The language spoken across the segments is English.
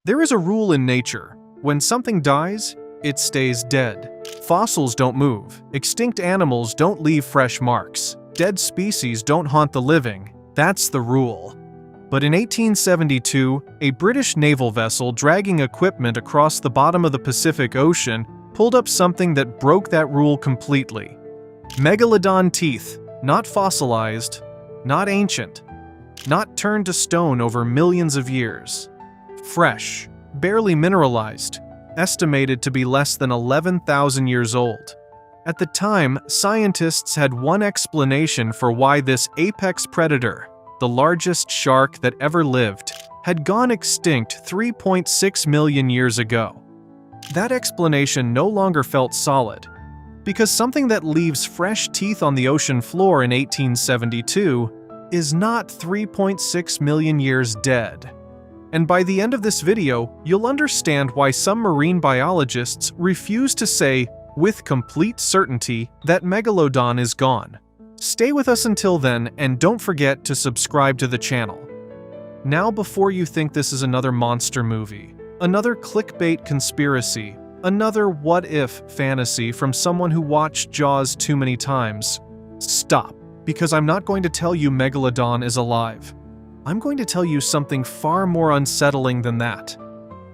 There is a rule in nature. When something dies, it stays dead. Fossils don't move. Extinct animals don't leave fresh marks. Dead species don't haunt the living. That's the rule. But in 1872, a British naval vessel dragging equipment across the bottom of the Pacific Ocean pulled up something that broke that rule completely. Megalodon teeth, not fossilized, not ancient, not turned to stone over millions of years. Fresh, barely mineralized, estimated to be less than 11,000 years old. At the time, scientists had one explanation for why this apex predator, the largest shark that ever lived, had gone extinct 3.6 million years ago. That explanation no longer felt solid, because something that leaves fresh teeth on the ocean floor in 1872 is not 3.6 million years dead. And by the end of this video, you'll understand why some marine biologists refuse to say with complete certainty that Megalodon is gone. Stay with us until then, and don't forget to subscribe to the channel. Now, before you think this is another monster movie, another clickbait conspiracy, another what-if fantasy from someone who watched Jaws too many times, stop, because I'm not going to tell you Megalodon is alive. I'm going to tell you something far more unsettling than that.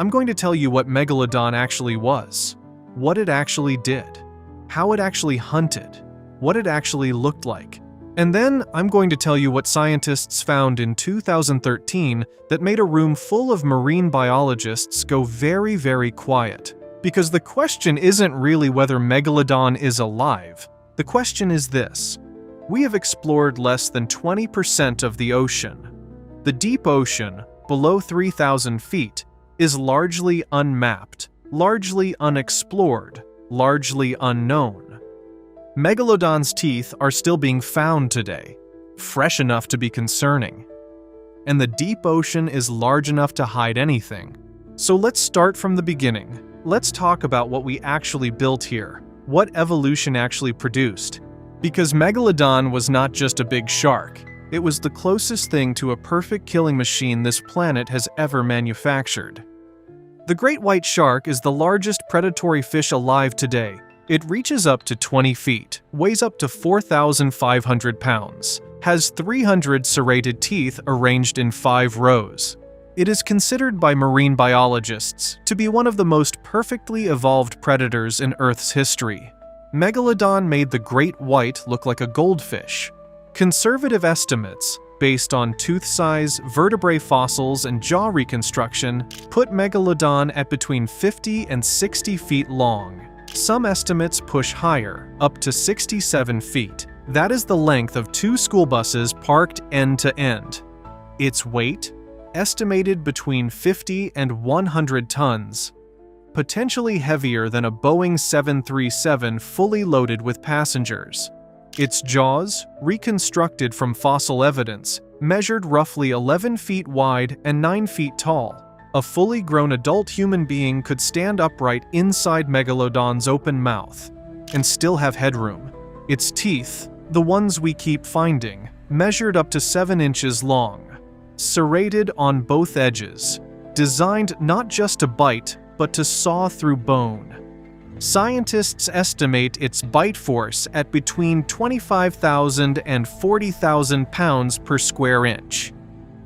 I'm going to tell you what Megalodon actually was, what it actually did, how it actually hunted, what it actually looked like. And then I'm going to tell you what scientists found in 2013 that made a room full of marine biologists go very, very quiet. Because the question isn't really whether Megalodon is alive. The question is this: we have explored less than 20% of the ocean. The deep ocean, below 3,000 feet, is largely unmapped, largely unexplored, largely unknown. Megalodon's teeth are still being found today, fresh enough to be concerning. And the deep ocean is large enough to hide anything. So let's start from the beginning. Let's talk about what we actually built here, what evolution actually produced. Because Megalodon was not just a big shark. It was the closest thing to a perfect killing machine this planet has ever manufactured. The great white shark is the largest predatory fish alive today. It reaches up to 20 feet, weighs up to 4,500 pounds, has 300 serrated teeth arranged in 5 rows. It is considered by marine biologists to be one of the most perfectly evolved predators in Earth's history. Megalodon made the great white look like a goldfish. Conservative estimates, based on tooth size, vertebrae fossils, and jaw reconstruction, put Megalodon at between 50 and 60 feet long. Some estimates push higher, up to 67 feet. That is the length of 2 school buses parked end to end. Its weight? Estimated between 50 and 100 tons. Potentially heavier than a Boeing 737 fully loaded with passengers. Its jaws, reconstructed from fossil evidence, measured roughly 11 feet wide and 9 feet tall. A fully grown adult human being could stand upright inside Megalodon's open mouth and still have headroom. Its teeth, the ones we keep finding, measured up to 7 inches long, serrated on both edges, designed not just to bite, but to saw through bone. Scientists estimate its bite force at between 25,000 and 40,000 pounds per square inch.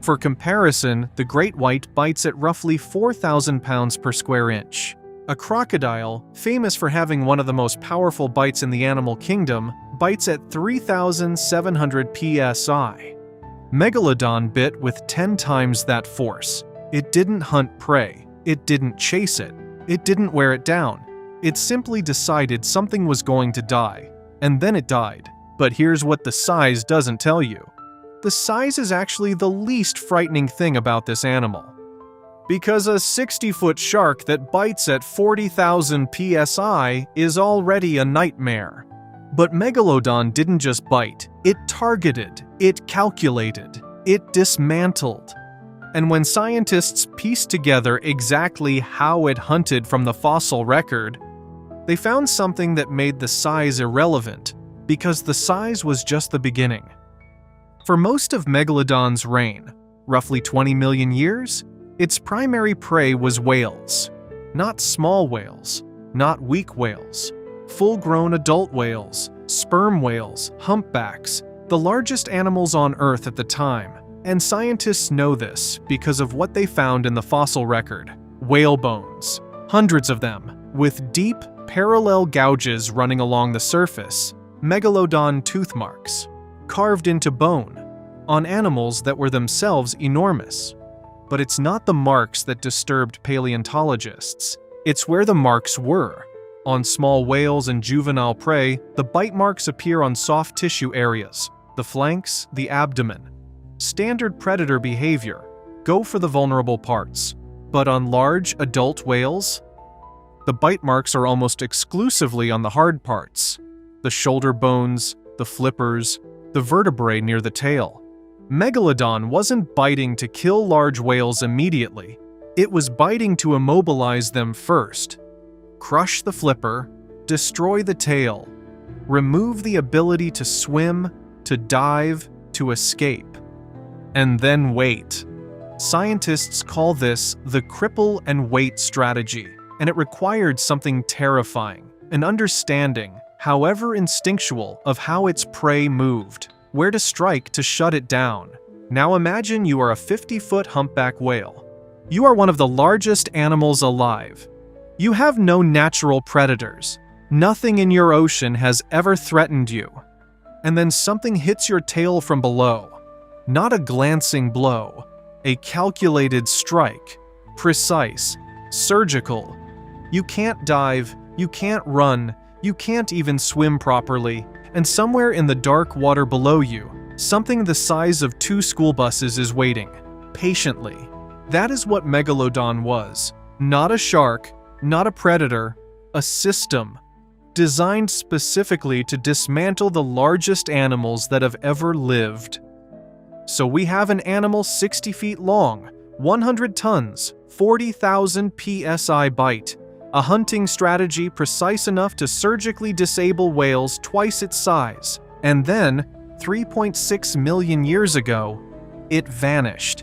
For comparison, the great white bites at roughly 4,000 pounds per square inch. A crocodile, famous for having one of the most powerful bites in the animal kingdom, bites at 3,700 psi. Megalodon bit with 10 times that force. It didn't hunt prey. It didn't chase it. It didn't wear it down. It simply decided something was going to die, and then it died. But here's what the size doesn't tell you. The size is actually the least frightening thing about this animal. Because a 60-foot shark that bites at 40,000 psi is already a nightmare. But Megalodon didn't just bite. It targeted, it calculated, it dismantled. And when scientists pieced together exactly how it hunted from the fossil record, they found something that made the size irrelevant, because the size was just the beginning. For most of Megalodon's reign, roughly 20 million years, Its primary prey was whales. Not small whales, not weak whales. Full-grown adult whales, sperm whales, humpbacks, the largest animals on Earth at the time. And scientists know this because of what they found in the fossil record. Whale bones, hundreds of them, with deep, parallel gouges running along the surface. Megalodon tooth marks, carved into bone, on animals that were themselves enormous. But it's not the marks that disturbed paleontologists. It's where the marks were. On small whales and juvenile prey, the bite marks appear on soft tissue areas, the flanks, the abdomen. Standard predator behavior, go for the vulnerable parts. But on large, adult whales, the bite marks are almost exclusively on the hard parts. The shoulder bones, the flippers, the vertebrae near the tail. Megalodon wasn't biting to kill large whales immediately. It was biting to immobilize them first. Crush the flipper, destroy the tail, remove the ability to swim, to dive, to escape, and then wait. Scientists call this the cripple and wait strategy, and it required something terrifying, an understanding, however instinctual, of how its prey moved, where to strike to shut it down. Now imagine you are a 50-foot humpback whale. You are one of the largest animals alive. You have no natural predators. Nothing in your ocean has ever threatened you. And then something hits your tail from below. Not a glancing blow, a calculated strike. Precise, surgical. You can't dive, you can't run, you can't even swim properly, and somewhere in the dark water below you, something the size of 2 school buses is waiting, patiently. That is what Megalodon was. Not a shark, not a predator, a system, designed specifically to dismantle the largest animals that have ever lived. So we have an animal 60 feet long, 100 tons, 40,000 psi bite, a hunting strategy precise enough to surgically disable whales twice its size, and then, 3.6 million years ago, it vanished.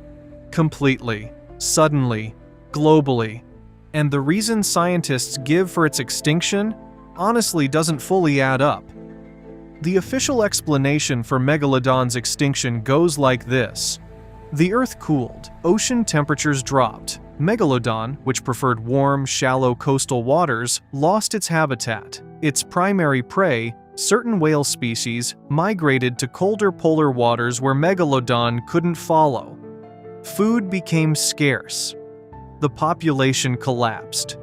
Completely, suddenly, globally. And the reason scientists give for its extinction honestly doesn't fully add up. The official explanation for Megalodon's extinction goes like this. The Earth cooled, ocean temperatures dropped. Megalodon, which preferred warm, shallow coastal waters, lost its habitat. Its primary prey, certain whale species, migrated to colder polar waters where Megalodon couldn't follow. Food became scarce. The population collapsed.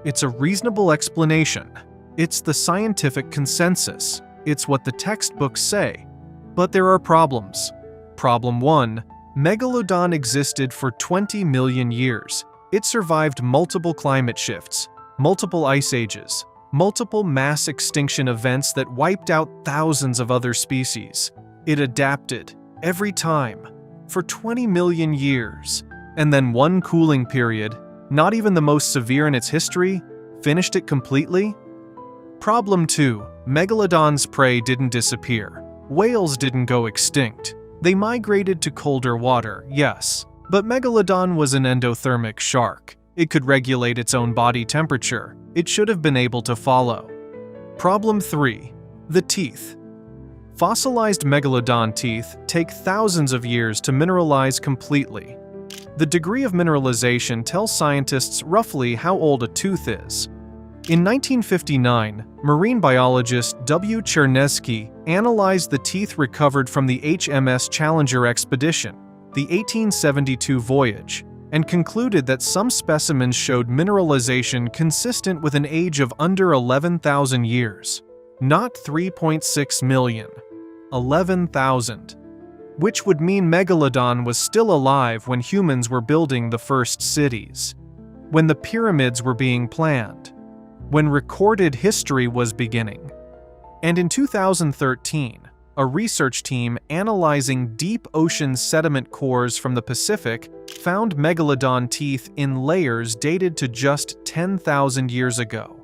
It's a reasonable explanation. It's the scientific consensus. It's what the textbooks say. But there are problems. Problem 1. Megalodon existed for 20 million years. It survived multiple climate shifts, multiple ice ages, multiple mass extinction events that wiped out thousands of other species. It adapted, every time, for 20 million years. And then one cooling period, not even the most severe in its history, finished it completely? Problem 2. Megalodon's prey didn't disappear. Whales didn't go extinct. They migrated to colder water, yes. But Megalodon was an endothermic shark. It could regulate its own body temperature. It should have been able to follow. Problem 3. The teeth. Fossilized Megalodon teeth take thousands of years to mineralize completely. The degree of mineralization tells scientists roughly how old a tooth is. In 1959, marine biologist W. Chernesky analyzed the teeth recovered from the HMS Challenger expedition, the 1872 voyage, and concluded that some specimens showed mineralization consistent with an age of under 11,000 years. Not 3.6 million. 11,000. Which would mean Megalodon was still alive when humans were building the first cities, when the pyramids were being planned, when recorded history was beginning. And in 2013, a research team analyzing deep ocean sediment cores from the Pacific found Megalodon teeth in layers dated to just 10,000 years ago.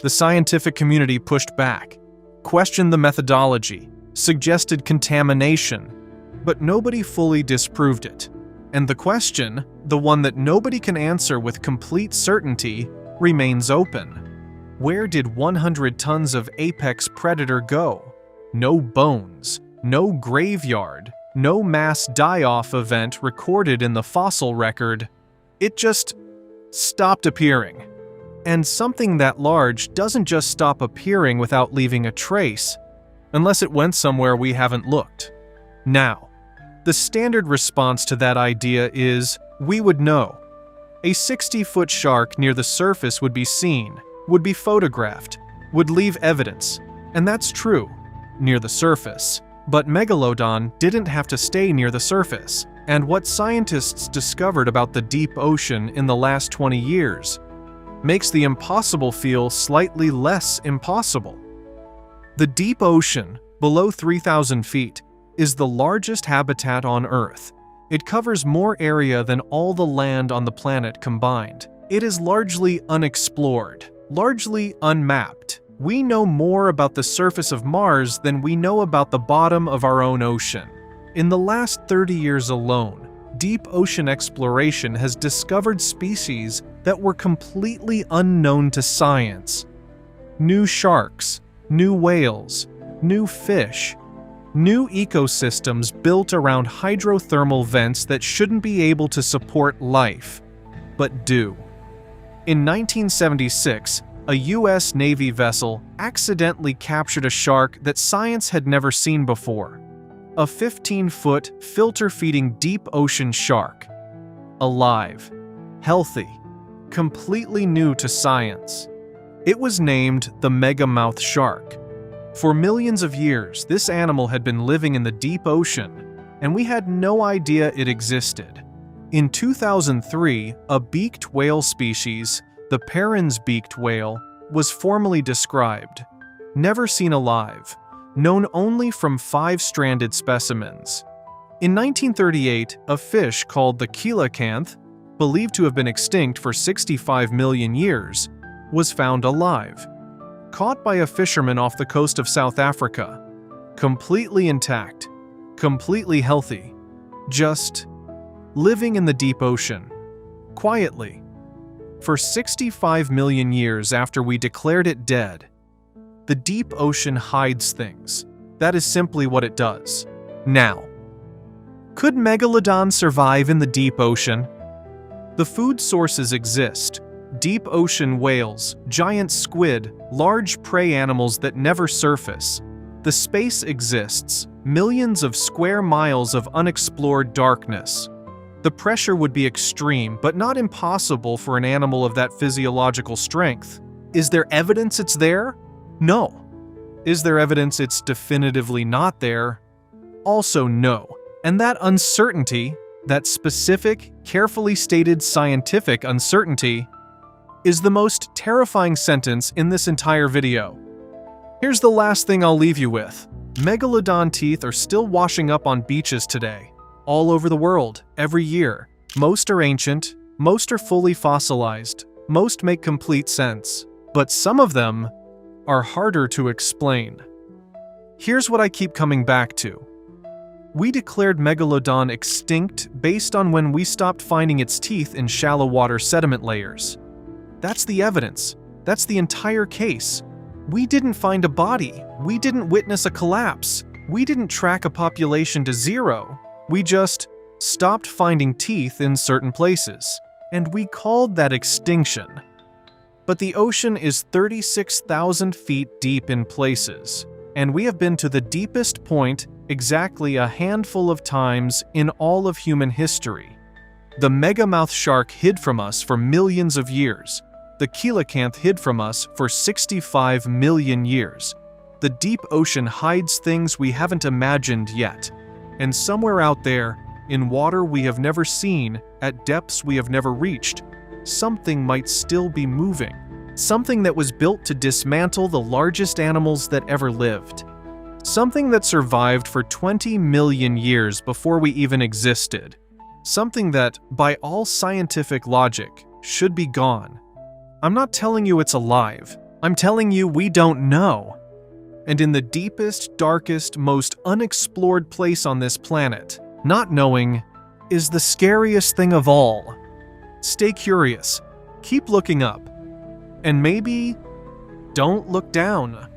The scientific community pushed back, questioned the methodology, suggested contamination, but nobody fully disproved it. And the question, the one that nobody can answer with complete certainty, remains open. Where did 100 tons of apex predator go? No bones, no graveyard, no mass die-off event recorded in the fossil record. It just stopped appearing. And something that large doesn't just stop appearing without leaving a trace, unless it went somewhere we haven't looked. Now, the standard response to that idea is, we would know. A 60-foot shark near the surface would be seen, would be photographed, would leave evidence, and that's true, near the surface. But Megalodon didn't have to stay near the surface, and what scientists discovered about the deep ocean in the last 20 years makes the impossible feel slightly less impossible. The deep ocean, below 3,000 feet, is the largest habitat on Earth. It covers more area than all the land on the planet combined. It is largely unexplored, largely unmapped. We know more about the surface of Mars than we know about the bottom of our own ocean. In the last 30 years alone, deep ocean exploration has discovered species that were completely unknown to science. New sharks, new whales, new fish, new ecosystems built around hydrothermal vents that shouldn't be able to support life, but do. In 1976, a U.S. Navy vessel accidentally captured a shark that science had never seen before. A 15-foot, filter-feeding deep ocean shark. Alive, healthy, completely new to science. It was named the Megamouth Shark. For millions of years, this animal had been living in the deep ocean, and we had no idea it existed. In 2003, a beaked whale species, the Perrin's beaked whale, was formally described. Never seen alive, known only from 5-stranded specimens. In 1938, a fish called the Coelacanth, believed to have been extinct for 65 million years, was found alive. Caught by a fisherman off the coast of South Africa. Completely intact, completely healthy, just living in the deep ocean, quietly. For 65 million years after we declared it dead, the deep ocean hides things. That is simply what it does. Now, could Megalodon survive in the deep ocean? The food sources exist. Deep ocean whales, giant squid, large prey animals that never surface. The space exists, millions of square miles of unexplored darkness. The pressure would be extreme, but not impossible for an animal of that physiological strength. Is there evidence it's there? No. Is there evidence it's definitively not there? Also no. And that uncertainty, that specific, carefully stated scientific uncertainty, is the most terrifying sentence in this entire video. Here's the last thing I'll leave you with. Megalodon teeth are still washing up on beaches today, all over the world, every year. Most are ancient, most are fully fossilized, most make complete sense, but some of them are harder to explain. Here's what I keep coming back to. We declared Megalodon extinct based on when we stopped finding its teeth in shallow water sediment layers. That's the evidence. That's the entire case. We didn't find a body. We didn't witness a collapse. We didn't track a population to zero. We just stopped finding teeth in certain places. And we called that extinction. But the ocean is 36,000 feet deep in places, and we have been to the deepest point exactly a handful of times in all of human history. The Megamouth Shark hid from us for millions of years. The Coelacanth hid from us for 65 million years. The deep ocean hides things we haven't imagined yet. And somewhere out there, in water we have never seen, at depths we have never reached, something might still be moving. Something that was built to dismantle the largest animals that ever lived. Something that survived for 20 million years before we even existed. Something that, by all scientific logic, should be gone. I'm not telling you it's alive. I'm telling you we don't know. And in the deepest, darkest, most unexplored place on this planet, not knowing is the scariest thing of all. Stay curious, keep looking up, and maybe don't look down.